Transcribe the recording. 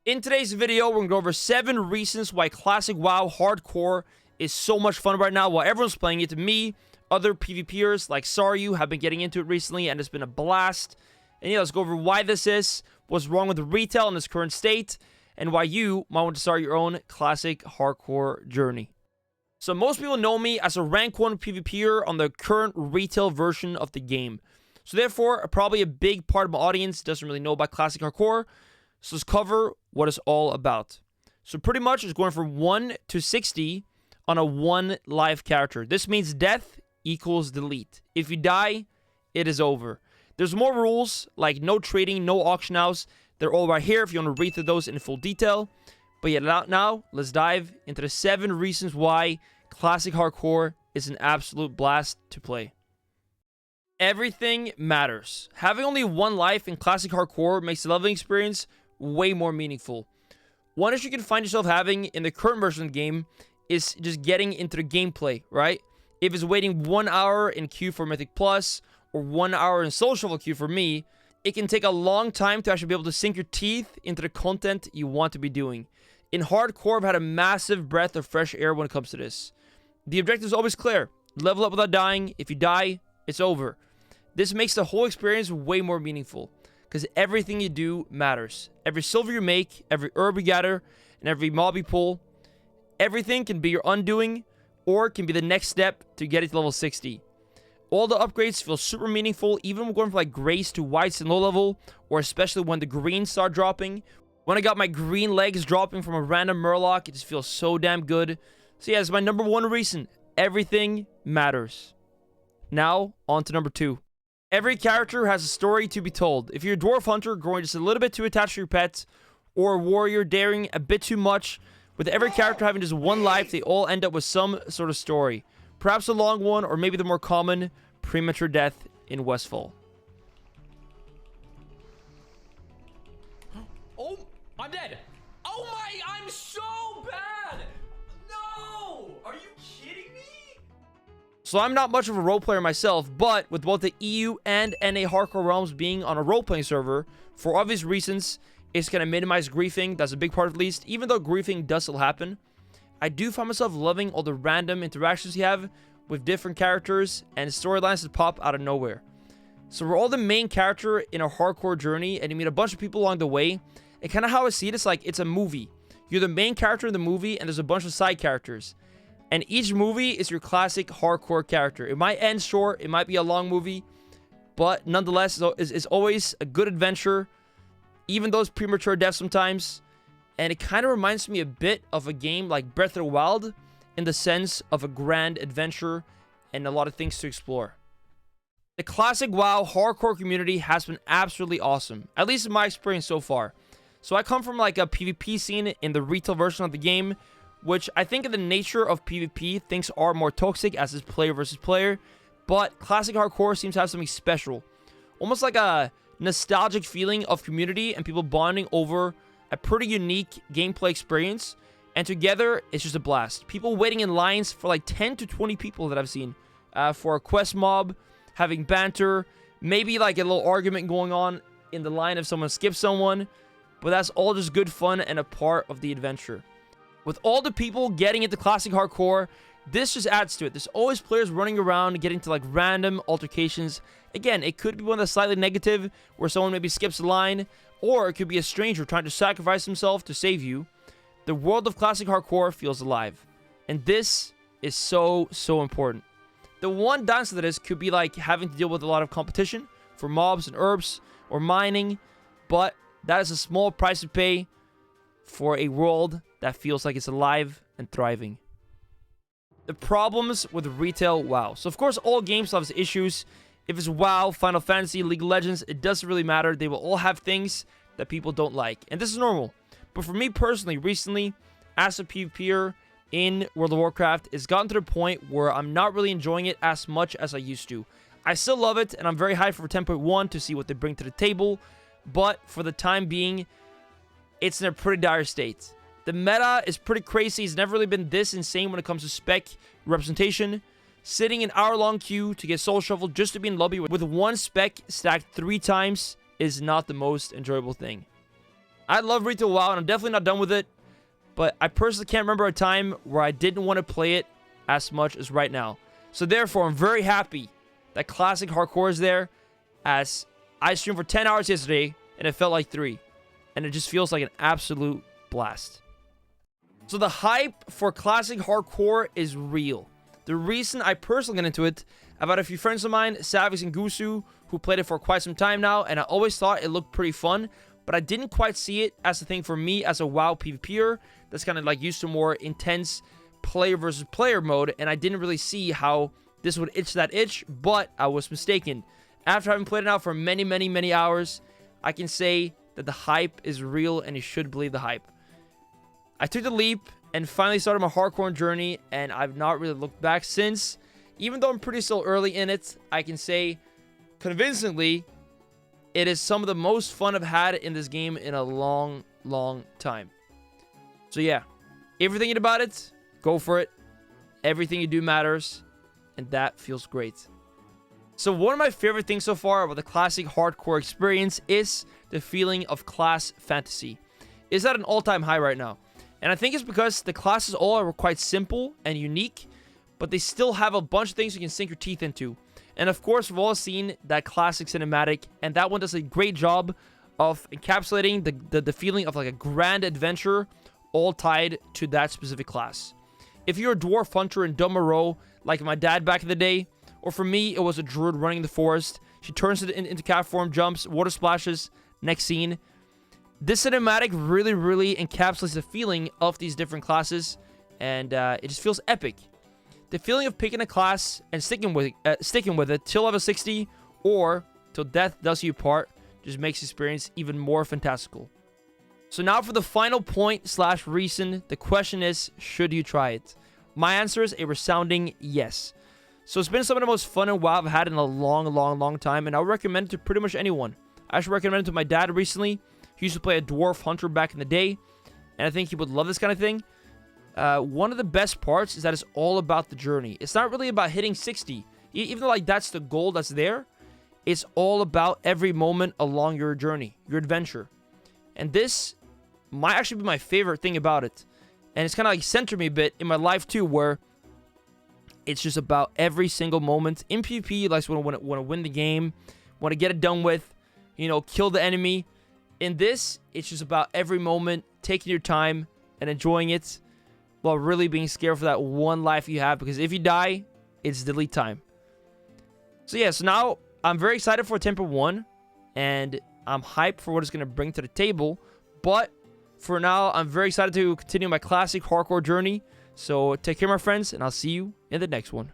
In today's video, we're going to go over 7 reasons why Classic WoW Hardcore is so much fun right now while everyone's playing it. Me, other PvPers like Saryu have been getting into it recently, and it's been a blast. And yeah, let's go over why this is, what's wrong with retail in its current state, and why you might want to start your own Classic Hardcore journey. So most people know me as a rank 1 PvPer on the current retail version of the game. So therefore, probably a big part of my audience doesn't really know about Classic Hardcore. So let's cover what it's all about. So pretty much it's going from 1 to 60 on a 1 life character. This means death equals delete. If you die, it is over. There's more rules like no trading, no auction house. They're all right here if you want to read through those in full detail. But yeah, now let's dive into the 7 reasons why Classic Hardcore is an absolute blast to play. Everything matters. Having only 1 life in Classic Hardcore makes the leveling experience way more meaningful. One issue you can find yourself having in the current version of the game is just getting into the gameplay, right? If it's waiting 1 hour in queue for Mythic Plus or 1 hour in social queue for me, it can take a long time to actually be able to sink your teeth into the content you want to be doing. In Hardcore, I've had a massive breath of fresh air when it comes to this. The objective is always clear. Level up without dying. If you die, it's over. This makes the whole experience way more meaningful, because everything you do matters. Every silver you make, every herb you gather, and every mob you pull, everything can be your undoing, or can be the next step to getting to level 60. All the upgrades feel super meaningful, even when going from like Grace to Whites and low level, or especially when the greens start dropping. When I got my green legs dropping from a random Murloc, it just feels so damn good. So yeah, it's my number 1 reason. Everything matters. Now, on to number 2. Every character has a story to be told. If you're a dwarf hunter growing just a little bit too attached to your pet, or a warrior daring a bit too much, with every character having just 1 life, they all end up with some sort of story. Perhaps a long one, or maybe the more common, premature death in Westfall. Oh, I'm dead. Oh my, I'm so bad. No, are you kidding me? So I'm not much of a role player myself, but with both the EU and NA Hardcore realms being on a role-playing server, for obvious reasons, it's going to minimize griefing. That's a big part at least. Even though griefing does still happen, I do find myself loving all the random interactions you have with different characters and storylines that pop out of nowhere. So we're all the main character in a hardcore journey, and you meet a bunch of people along the way. And kind of how I see it, it's like it's a movie. You're the main character in the movie, and there's a bunch of side characters. And each movie is your classic hardcore character. It might end short, it might be a long movie, but nonetheless, it's always a good adventure, even those premature deaths sometimes. And it kind of reminds me a bit of a game like Breath of the Wild, in the sense of a grand adventure and a lot of things to explore. The Classic WoW hardcore community has been absolutely awesome, at least in my experience so far. So I come from like a PvP scene in the retail version of the game, which I think in the nature of PvP, things are more toxic as is player versus player. But Classic Hardcore seems to have something special. Almost like a nostalgic feeling of community and people bonding over a pretty unique gameplay experience. And together, it's just a blast. People waiting in lines for like 10 to 20 people that I've seen for a quest mob, having banter, maybe like a little argument going on in the line if someone skips someone. But that's all just good fun and a part of the adventure. With all the people getting into Classic Hardcore, this just adds to it. There's always players running around getting to like random altercations. Again, it could be one that's slightly negative, where someone maybe skips a line, or it could be a stranger trying to sacrifice himself to save you. The world of Classic Hardcore feels alive. And this is so important. The one downside to this could be like having to deal with a lot of competition for mobs and herbs or mining, but that is a small price to pay for a world that feels like it's alive and thriving. The problems with retail WoW. So of course all games have its issues. If it's WoW, Final Fantasy, League of Legends, it doesn't really matter. They will all have things that people don't like. And this is normal. But for me personally, recently, as a PvPer in World of Warcraft, it's gotten to the point where I'm not really enjoying it as much as I used to. I still love it, and I'm very hyped for 10.1 to see what they bring to the table. But for the time being, it's in a pretty dire state. The meta is pretty crazy. It's never really been this insane when it comes to spec representation. Sitting in hour-long queue to get soul shuffled just to be in lobby with 1 spec stacked 3 times is not the most enjoyable thing. I love Retail WoW, and I'm definitely not done with it. But I personally can't remember a time where I didn't want to play it as much as right now. So therefore, I'm very happy that Classic Hardcore is there, as I streamed for 10 hours yesterday, and it felt like 3. And it just feels like an absolute blast. So the hype for Classic Hardcore is real. The reason I personally got into it, I've had a few friends of mine, Savix and Gusu, who played it for quite some time now, and I always thought it looked pretty fun, but I didn't quite see it as a thing for me as a WoW PvPer that's kind of like used to more intense player versus player mode, and I didn't really see how this would itch that itch, but I was mistaken. After having played it out for many, many, many hours, I can say that the hype is real, and you should believe the hype. I took the leap and finally started my hardcore journey, and I've not really looked back since. Even though I'm pretty still early in it, I can say convincingly it is some of the most fun I've had in this game in a long, long time. So yeah, if you're thinking about it, go for it. Everything you do matters, and that feels great. So one of my favorite things so far about the Classic Hardcore experience is the feeling of class fantasy. It's at an all-time high right now. And I think it's because the classes all are quite simple and unique, but they still have a bunch of things you can sink your teeth into. And of course, we've all seen that classic cinematic, and that one does a great job of encapsulating the feeling of like a grand adventure, all tied to that specific class. If you're a dwarf hunter in Dummerow, like my dad back in the day, or for me, it was a druid running the forest. She turns it into cat form, jumps, water splashes, next scene. This cinematic really, really encapsulates the feeling of these different classes, and it just feels epic. The feeling of picking a class and sticking with it till level 60 or till death does you part just makes the experience even more fantastical. So now for the final point / reason, the question is, should you try it? My answer is a resounding yes. So it's been some of the most fun and WoW I've had in a long, long, long time, and I would recommend it to pretty much anyone. I actually recommended it to my dad recently. He used to play a dwarf hunter back in the day, and I think he would love this kind of thing. One of the best parts is that it's all about the journey. It's not really about hitting 60. Even though like that's the goal that's there, it's all about every moment along your journey, your adventure. And this might actually be my favorite thing about it. And it's kind of like centered me a bit in my life too, where it's just about every single moment. In PvP, you like want to win the game, want to get it done with, you know, kill the enemy. In this, it's just about every moment, taking your time and enjoying it, while really being scared for that one life you have, because if you die, it's delete time. So yeah, so now I'm very excited for Temper 1, and I'm hyped for what it's going to bring to the table, but for now, I'm very excited to continue my Classic Hardcore journey. So take care, my friends, and I'll see you in the next one.